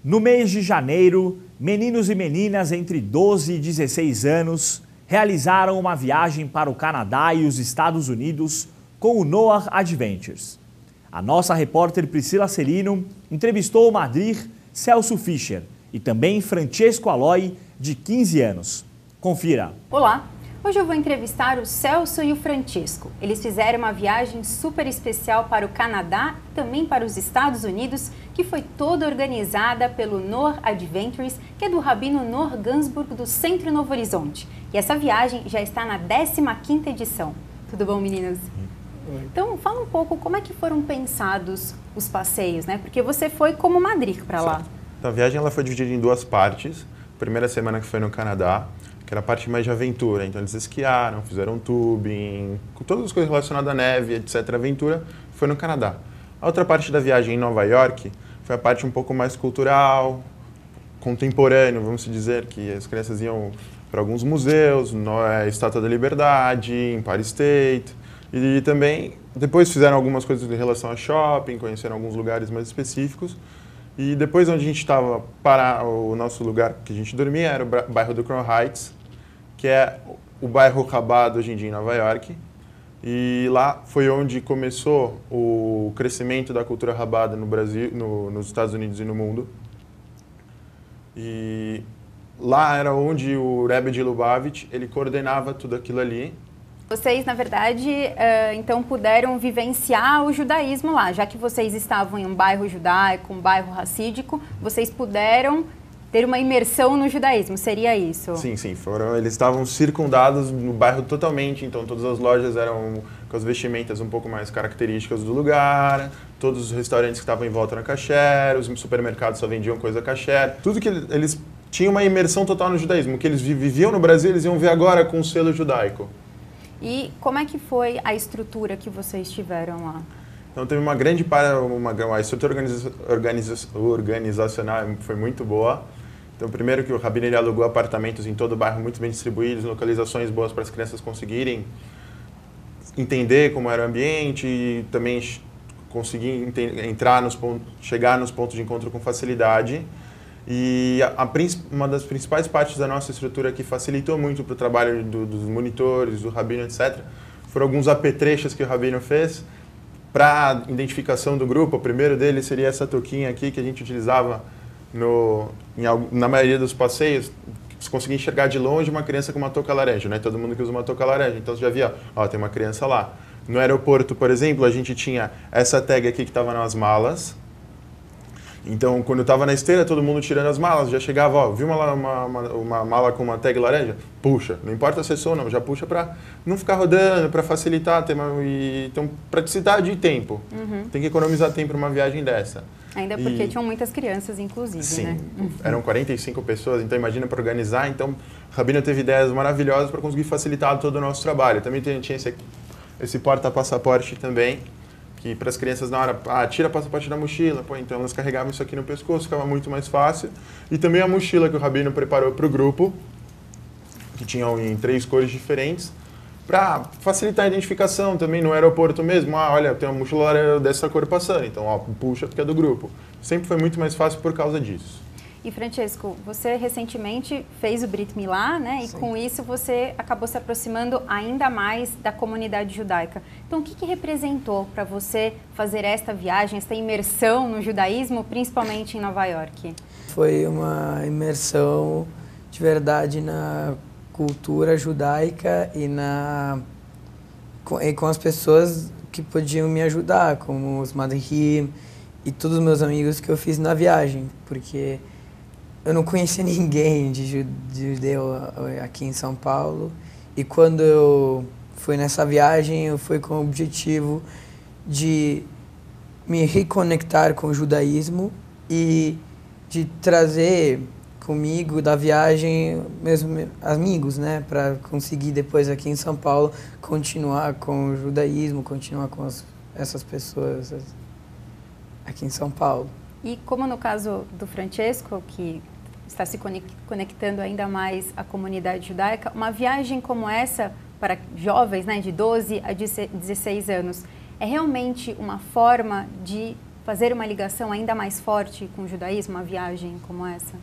No mês de janeiro, meninos e meninas entre 12 e 16 anos realizaram uma viagem para o Canadá e os Estados Unidos com o Noah Adventures. A nossa repórter Priscila Celino entrevistou o Madrir Celso Fischer e também Francesco Aloy, de 15 anos. Confira. Olá, hoje eu vou entrevistar o Celso e o Francesco. Eles fizeram uma viagem super especial para o Canadá e também para os Estados Unidos, que foi toda organizada pelo Noah Adventures, que é do Rabino Noah Gansburg, do Centro Novo Horizonte. E essa viagem já está na 15ª edição. Tudo bom, meninas? Então, fala um pouco como é que foram pensados os passeios, né? Porque você foi como Madrid para lá. Então, a viagem ela foi dividida em duas partes. A primeira semana que foi no Canadá, que era a parte mais de aventura. Então, eles esquiaram, fizeram tubing, com todas as coisas relacionadas à neve, etc. Aventura, foi no Canadá. A outra parte da viagem em Nova York foi a parte um pouco mais cultural, contemporâneo, vamos dizer, que as crianças iam para alguns museus, Estátua da Liberdade, Empire State, e também depois fizeram algumas coisas em relação a shopping, conheceram alguns lugares mais específicos. E depois onde a gente estava, para o nosso lugar que a gente dormia, era o bairro do Crown Heights, que é o bairro Chabad hoje em dia em Nova York. E lá foi onde começou o crescimento da cultura Chabad no Brasil, nos Estados Unidos e no mundo. E lá era onde o Rebbe de Lubavitch, ele coordenava tudo aquilo ali. Vocês, na verdade, então puderam vivenciar o judaísmo lá. Já que vocês estavam em um bairro judaico, um bairro racídico, vocês puderam ter uma imersão no judaísmo, seria isso? Sim, sim. Eles estavam circundados no bairro totalmente, então todas as lojas eram com as vestimentas um pouco mais características do lugar, todos os restaurantes que estavam em volta na kasher, os supermercados só vendiam coisa kasher. Tudo que eles tinham uma imersão total no judaísmo. O que eles viviam no Brasil, eles iam ver agora com o selo judaico. E como é que foi a estrutura que vocês tiveram lá? Então teve uma grande a estrutura organizacional foi muito boa. Então primeiro que o Rabino ele alugou apartamentos em todo o bairro muito bem distribuídos, localizações boas para as crianças conseguirem entender como era o ambiente e também conseguir chegar nos pontos de encontro com facilidade. E uma das principais partes da nossa estrutura que facilitou muito para o trabalho dos monitores, do Rabino, etc., foram alguns apetrechos que o Rabino fez para identificação do grupo. O primeiro deles seria essa touquinha aqui que a gente utilizava na maioria dos passeios. Você conseguia enxergar de longe uma criança com uma touca laranja, né? Todo mundo que usa uma touca laranja. Então você já via, ó, tem uma criança lá. No aeroporto, por exemplo, a gente tinha essa tag aqui que estava nas malas. Então, quando eu estava na esteira, todo mundo tirando as malas, já chegava, ó, viu uma mala com uma tag laranja? Puxa, não importa a sessão não, já puxa para não ficar rodando, para facilitar, então, praticidade e tempo. Tem que economizar tempo para uma viagem dessa. Ainda porque tinham muitas crianças, inclusive, sim, né? Eram 45 pessoas, então imagina para organizar. Então, o Rabino teve ideias maravilhosas para conseguir facilitar todo o nosso trabalho. Também tinha esse porta-passaporte também, que para as crianças na hora, tira passaporte da mochila, então elas carregavam isso aqui no pescoço, ficava muito mais fácil. E também a mochila que o Rabino preparou para o grupo, que tinham em 3 cores diferentes, para facilitar a identificação também no aeroporto mesmo. Olha, tem uma mochila dessa cor passando, então puxa porque é do grupo. Sempre foi muito mais fácil por causa disso. E Francesco, você recentemente fez o Brit Milá, né? E Sim. Com isso você acabou se aproximando ainda mais da comunidade judaica. Então o que representou para você fazer esta viagem, esta imersão no judaísmo, principalmente em Nova York? Foi uma imersão de verdade na cultura judaica e com as pessoas que podiam me ajudar, como os madrihim e todos os meus amigos que eu fiz na viagem, porque eu não conhecia ninguém de judeu aqui em São Paulo, e quando eu fui nessa viagem, eu fui com o objetivo de me reconectar com o judaísmo e de trazer comigo da viagem meus amigos, né, para conseguir depois aqui em São Paulo continuar com o judaísmo, continuar com essas pessoas aqui em São Paulo. E como no caso do Francesco, que está se conectando ainda mais à comunidade judaica, uma viagem como essa para jovens, né, de 12 a 16 anos, é realmente uma forma de fazer uma ligação ainda mais forte com o judaísmo, uma viagem como essa?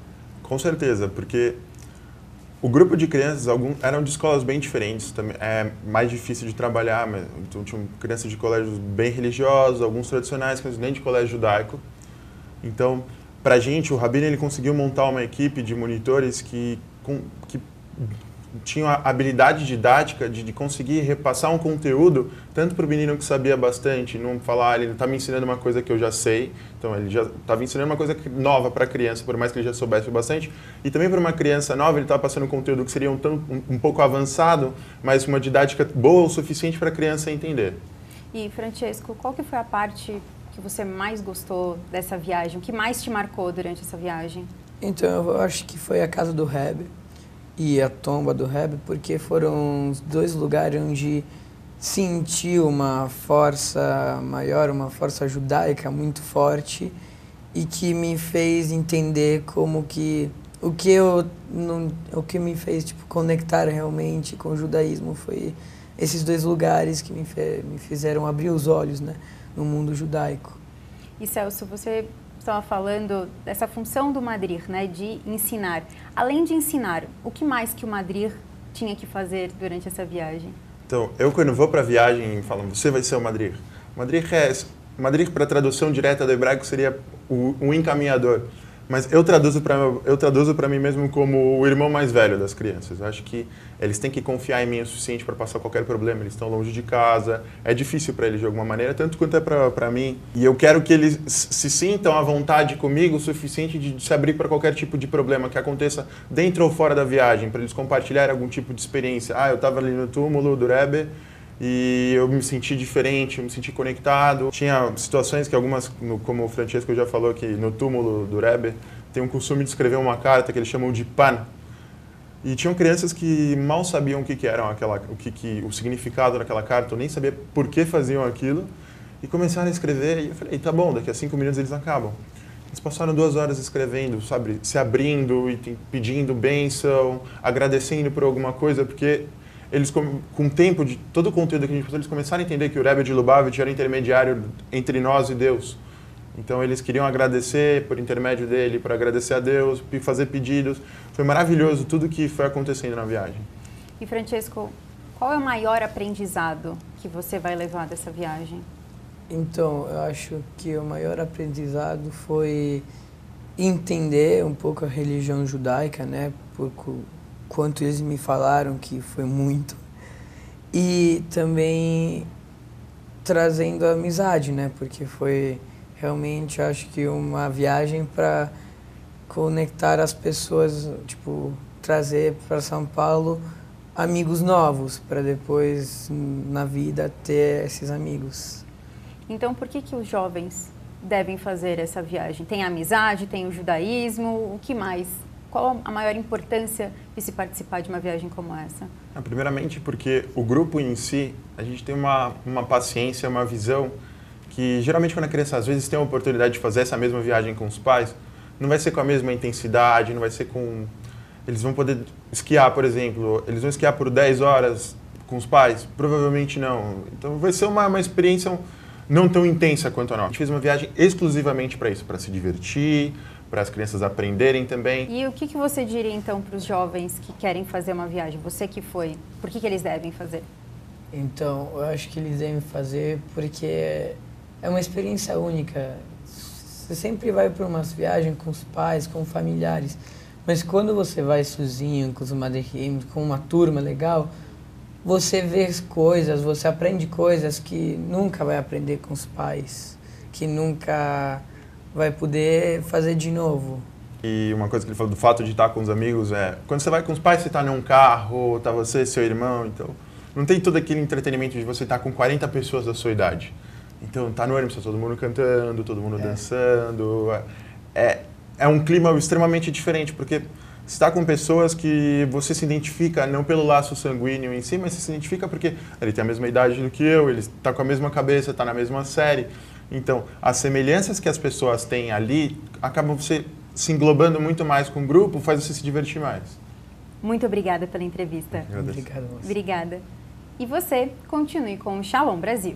Com certeza, porque o grupo de crianças eram de escolas bem diferentes, também é mais difícil de trabalhar, mas, então tinham crianças de colégios bem religiosos, alguns tradicionais, mas nem de colégio judaico. Então, para a gente, o Rabino ele conseguiu montar uma equipe de monitores que tinham a habilidade didática de conseguir repassar um conteúdo tanto para o menino que sabia bastante, não falar, ele está me ensinando uma coisa que eu já sei, então ele já estava ensinando uma coisa nova para a criança, por mais que ele já soubesse bastante, e também para uma criança nova ele estava passando um conteúdo que seria um pouco avançado, mas uma didática boa o suficiente para a criança entender. E, Francesco, qual que foi a parte que você mais gostou dessa viagem? O que mais te marcou durante essa viagem? Então, eu acho que foi a casa do Rebbe e a tomba do Rebbe, porque foram os dois lugares onde senti uma força maior, uma força judaica muito forte e que me fez entender como que o que me fez tipo conectar realmente com o judaísmo foi esses dois lugares que me fizeram abrir os olhos, né, no mundo judaico. E Celso, você estava falando dessa função do madrir, né, de ensinar. Além de ensinar, o que mais que o madrir tinha que fazer durante essa viagem? Então, eu quando vou para a viagem, falo, você vai ser o madrir. O madrir para tradução direta do hebraico seria o encaminhador. Mas eu traduzo para mim mesmo como o irmão mais velho das crianças. Eu acho que eles têm que confiar em mim o suficiente para passar qualquer problema. Eles estão longe de casa, é difícil para eles de alguma maneira, tanto quanto é para mim. E eu quero que eles se sintam à vontade comigo o suficiente de se abrir para qualquer tipo de problema que aconteça dentro ou fora da viagem, para eles compartilharem algum tipo de experiência. Eu estava ali no túmulo do Rebbe e eu me senti diferente, eu me senti conectado. Tinha situações que algumas, como o Francesco já falou, que no túmulo do Rebbe tem um costume de escrever uma carta que eles chamam de pan. E tinham crianças que mal sabiam o que era o significado daquela carta, ou nem sabia por que faziam aquilo, e começaram a escrever, e eu falei, tá bom, daqui a 5 minutos eles acabam. Eles passaram 2 horas escrevendo, sabe, se abrindo e pedindo bênção, agradecendo por alguma coisa, porque eles, com o tempo de todo o conteúdo que a gente passou, eles começaram a entender que o Rebbe de Lubavitch era intermediário entre nós e Deus. Então eles queriam agradecer por intermédio dele, para agradecer a Deus, fazer pedidos. Foi maravilhoso tudo que foi acontecendo na viagem. E Francesco, qual é o maior aprendizado que você vai levar dessa viagem? Então, eu acho que o maior aprendizado foi entender um pouco a religião judaica, né? Quanto eles me falaram, que foi muito. E também trazendo a amizade, né? Porque foi realmente, acho que uma viagem para conectar as pessoas, tipo, trazer para São Paulo amigos novos, para depois, na vida, ter esses amigos. Então, por que os jovens devem fazer essa viagem? Tem a amizade, tem o judaísmo, o que mais? Qual a maior importância de se participar de uma viagem como essa? Primeiramente porque o grupo em si, a gente tem uma paciência, uma visão que geralmente quando a criança às vezes tem a oportunidade de fazer essa mesma viagem com os pais, não vai ser com a mesma intensidade, não vai ser com... Eles vão poder esquiar, por exemplo, eles vão esquiar por 10 horas com os pais? Provavelmente não. Então vai ser uma experiência não tão intensa quanto a nossa. A gente fez uma viagem exclusivamente para isso, para se divertir, para as crianças aprenderem também. E o que você diria então para os jovens que querem fazer uma viagem? Você que foi, por que eles devem fazer? Então, eu acho que eles devem fazer porque é uma experiência única. Você sempre vai para umas viagens com os pais, com familiares, mas quando você vai sozinho, com os madrihim, com uma turma legal, você vê coisas, você aprende coisas que nunca vai aprender com os pais, que nunca vai poder fazer de novo. E uma coisa que ele falou do fato de estar com os amigos quando você vai com os pais, você está num carro, está você e seu irmão, então não tem todo aquele entretenimento de você estar com 40 pessoas da sua idade. Então tá no ônibus, tá todo mundo cantando, todo mundo dançando. É um clima extremamente diferente, porque você está com pessoas que você se identifica não pelo laço sanguíneo em si, mas você se identifica porque ele tem a mesma idade do que eu, ele está com a mesma cabeça, está na mesma série. Então, as semelhanças que as pessoas têm ali acabam você se englobando muito mais com o grupo, faz você se divertir mais. Muito obrigada pela entrevista. Obrigado. Obrigada. E você, continue com o Shalom Brasil.